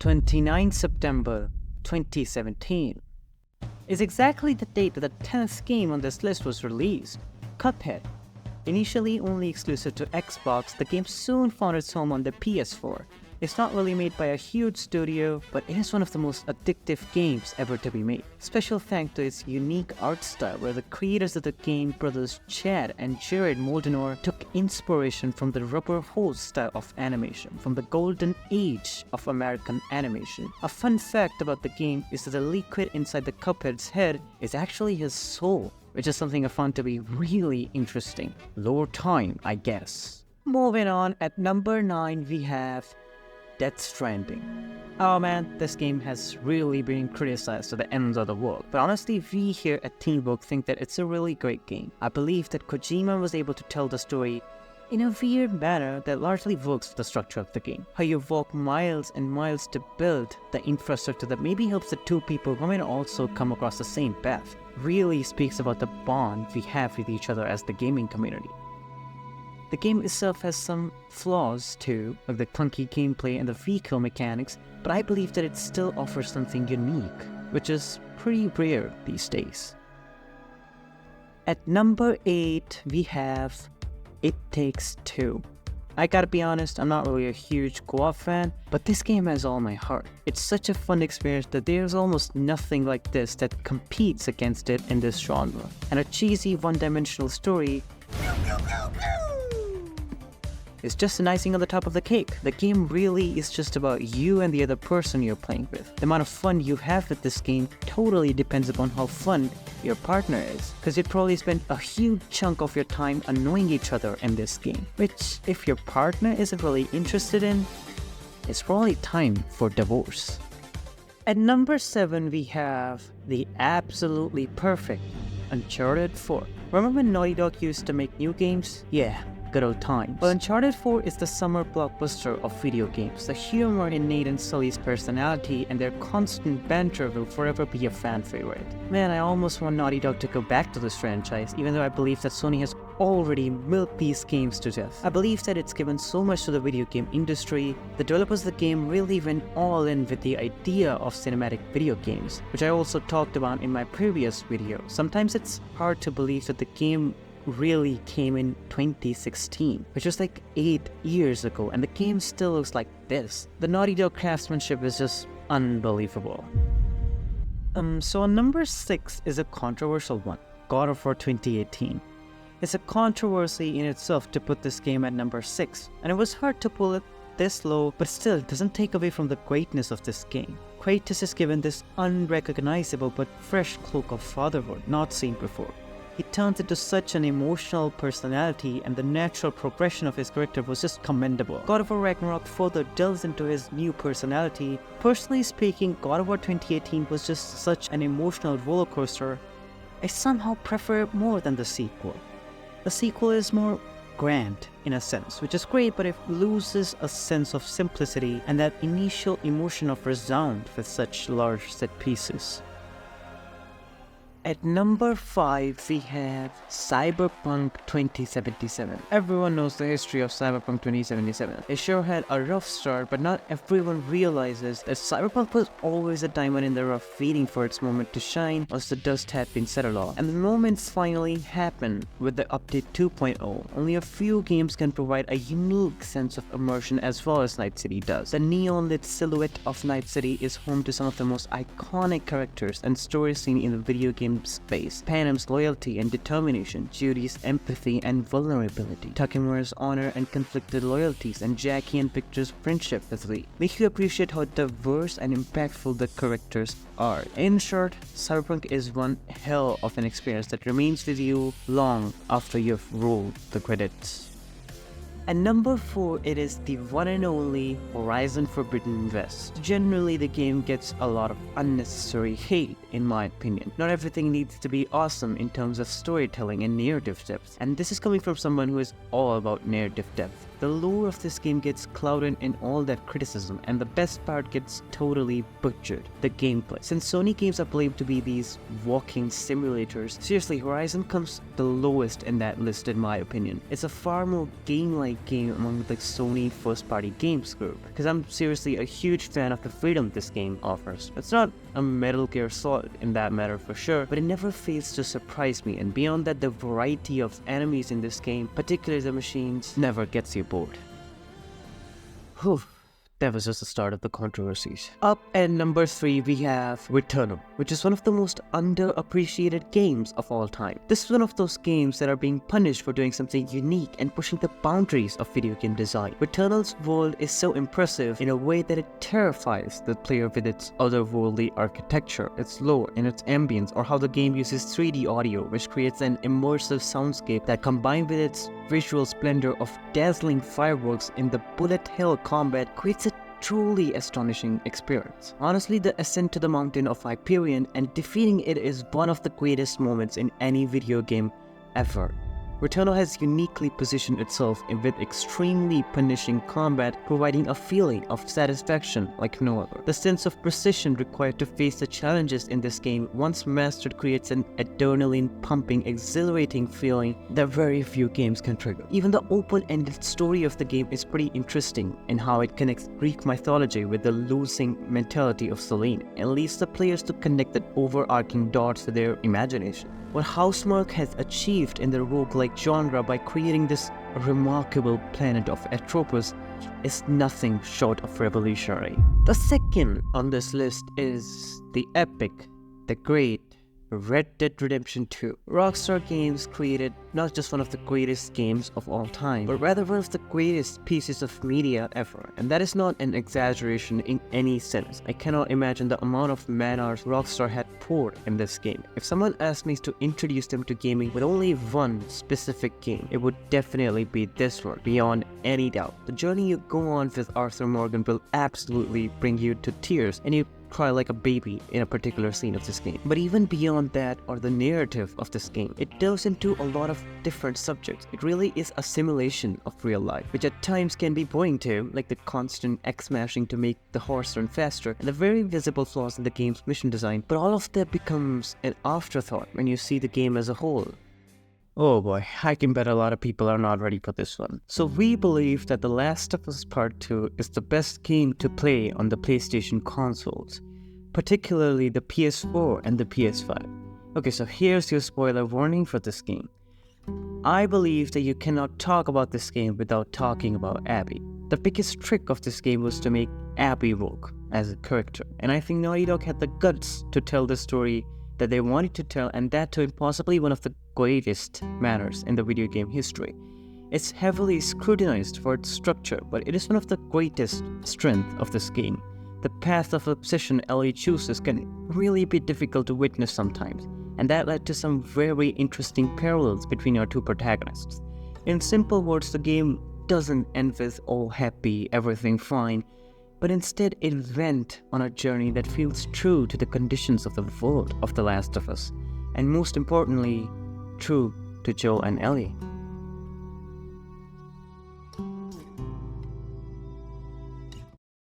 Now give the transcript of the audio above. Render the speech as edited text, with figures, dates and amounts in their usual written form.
29 September 2017 is exactly the date that the 10th game on this list was released, Cuphead. Initially only exclusive to Xbox, the game soon found its home on the PS4. It's not really made by a huge studio, but it is one of the most addictive games ever to be made. Special thanks to its unique art style, where the creators of the game, brothers Chad and Jared Moldenauer, took inspiration from the rubber hose style of animation, from the golden age of American animation. A fun fact about the game is that the liquid inside the Cuphead's head is actually his soul, which is something I found to be really interesting. Lore time, I guess. Moving on, at number 9 we have Death Stranding. Oh man, this game has really been criticized to the ends of the world, but honestly we here at Teamwork think that it's a really great game. I believe that Kojima was able to tell the story in a weird manner that largely works with the structure of the game. How you walk miles and miles to build the infrastructure that maybe helps the two people who may also come across the same path really speaks about the bond we have with each other as the gaming community. The game itself has some flaws too, like the clunky gameplay and the vehicle mechanics, but I believe that it still offers something unique, which is pretty rare these days. At number 8 we have It Takes Two. I gotta be honest, I'm not really a huge co-op fan, but this game has all my heart. It's such a fun experience that there's almost nothing like this that competes against it in this genre. And a cheesy one-dimensional story is just an icing on the top of the cake. The game really is just about you and the other person you're playing with. The amount of fun you have with this game totally depends upon how fun your partner is, because you'd probably spend a huge chunk of your time annoying each other in this game, which if your partner isn't really interested in, it's probably time for divorce. At number 7 we have the absolutely perfect Uncharted 4. Remember when Naughty Dog used to make new games? Yeah, good old times. Well, Uncharted 4 is the summer blockbuster of video games. The humor in Nate and Sully's personality and their constant banter will forever be a fan favorite. Man, I almost want Naughty Dog to go back to this franchise, even though I believe that Sony has already milked these games to death. I believe that it's given so much to the video game industry. The developers of the game really went all in with the idea of cinematic video games, which I also talked about in my previous video. Sometimes it's hard to believe that the game really came in 2016, which was like 8 years ago, and the game still looks like this. The Naughty Dog craftsmanship is just unbelievable. So on number 6 is a controversial one, God of War 2018. It's a controversy in itself to put this game at number 6, and it was hard to pull it this low, but still it doesn't take away from the greatness of this game. Kratos is given this unrecognizable but fresh cloak of fatherhood not seen before. He turns into such an emotional personality, and the natural progression of his character was just commendable. God of War Ragnarok further delves into his new personality. Personally speaking, God of War 2018 was just such an emotional rollercoaster. I somehow prefer it more than the sequel. The sequel is more grand in a sense, which is great, but it loses a sense of simplicity and that initial emotion of resound with such large set pieces. At number 5 we have Cyberpunk 2077. Everyone knows the history of Cyberpunk 2077. It sure had a rough start, but not everyone realizes that Cyberpunk was always a diamond in the rough, waiting for its moment to shine once the dust had been settled off. And the moments finally happened with the update 2.0. Only a few games can provide a unique sense of immersion as well as Night City does. The neon-lit silhouette of Night City is home to some of the most iconic characters and stories seen in the video game space. Panam's loyalty and determination, Judy's empathy and vulnerability, Takemura's honor and conflicted loyalties, and Jackie and Victor's friendship with Lee make you appreciate how diverse and impactful the characters are. In short, Cyberpunk is one hell of an experience that remains with you long after you've rolled the credits. At number 4, it is the one and only Horizon Forbidden West. Generally, the game gets a lot of unnecessary hate. in my opinion. Not everything needs to be awesome in terms of storytelling and narrative depth, and this is coming from someone who is all about narrative depth. The lore of this game gets clouded in all that criticism, and the best part gets totally butchered: the gameplay. Since Sony games are believed to be these walking simulators, seriously, Horizon comes the lowest in that list in my opinion. It's a far more game-like game among the Sony first-party games group, because I'm seriously a huge fan of the freedom this game offers. It's not a Metal Gear Solid in that matter for sure, but it never fails to surprise me, and beyond that, the variety of enemies in this game, particularly the machines, never gets you bored. Whew. That was just the start of the controversies. Up at number 3 we have Returnal, which is one of the most underappreciated games of all time. This is one of those games that are being punished for doing something unique and pushing the boundaries of video game design. Returnal's world is so impressive in a way that it terrifies the player with its otherworldly architecture, its lore, and its ambience, or how the game uses 3D audio, which creates an immersive soundscape that, combined with its visual splendor of dazzling fireworks in the bullet hell combat, creates a truly astonishing experience. Honestly, the ascent to the mountain of Hyperion and defeating it is one of the greatest moments in any video game ever. Returnal has uniquely positioned itself with extremely punishing combat, providing a feeling of satisfaction like no other. The sense of precision required to face the challenges in this game, once mastered, creates an adrenaline-pumping, exhilarating feeling that very few games can trigger. Even the open-ended story of the game is pretty interesting in how it connects Greek mythology with the losing mentality of Selene, and leads the players to connect the overarching dots to their imagination. What Housemarque has achieved in the roguelike genre by creating this remarkable planet of Atropos is nothing short of revolutionary. The second on this list is the epic, the great Red Dead Redemption 2. Rockstar Games created not just one of the greatest games of all time, but rather one of the greatest pieces of media ever. And that is not an exaggeration in any sense. I cannot imagine the amount of man-hours Rockstar had poured in this game. If someone asked me to introduce them to gaming with only one specific game, it would definitely be this one, beyond any doubt. The journey you go on with Arthur Morgan will absolutely bring you to tears, and you cry like a baby in a particular scene of this game. But even beyond that, or the narrative of this game, it delves into a lot of different subjects. It really is a simulation of real life, which at times can be boring too, like the constant X-mashing to make the horse run faster, and the very visible flaws in the game's mission design. But all of that becomes an afterthought when you see the game as a whole. Oh boy, I can bet a lot of people are not ready for this one. So we believe that The Last of Us Part 2 is the best game to play on the PlayStation consoles, particularly the PS4 and the PS5. Okay, so here's your spoiler warning for this game. I believe that you cannot talk about this game without talking about Abby. The biggest trick of this game was to make Abby woke as a character, and I think Naughty Dog had the guts to tell the story that they wanted to tell, and that too in possibly one of the greatest manners in the video game history. It's heavily scrutinized for its structure, but it is one of the greatest strengths of this game. The path of obsession Ellie chooses can really be difficult to witness sometimes, and that led to some very interesting parallels between our two protagonists. In simple words, the game doesn't end with all happy, everything fine, but instead it went on a journey that feels true to the conditions of the world of The Last of Us, and most importantly, true to Joel and Ellie.